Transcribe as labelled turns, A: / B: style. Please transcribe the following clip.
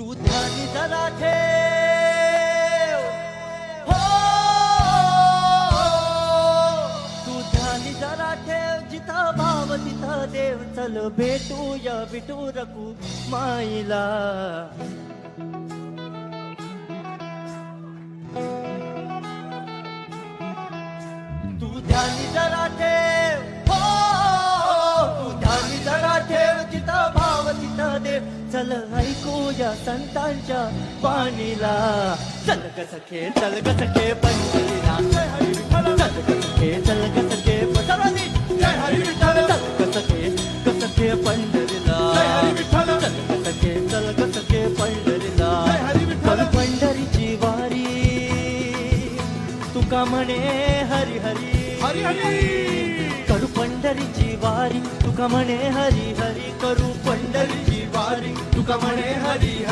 A: तू ध्यानी जरा ठेव, हो तू ध्यानी जरा ठेव, जिथं भाव तिथं देव. चल भेटूया विठू रखू माईला. तू ध्यानी जरा ठेव, हो तू ध्यानी जरा ठेव, जिथं भाव तिथं देव. चल ऐकूया संतांच्या वाणीला. चल ग सखे, चल ग सखे पंढरीला. चल ग सखे, चल ग सखे सर्वांनी जय हरी विठ्ठल. चल ग सखे, ग सखे पंढरीला. चल ग सखे, चल ग सखे पंढरीला. चल पंढरीची वारी, तुका म्हणे हरी हरी
B: हरी हरी.
A: करू पंढरीची वारी, तुका म्हणे हरी हरी. करू पंढरीची वारी,
B: तुका म्हणे हरी हरी.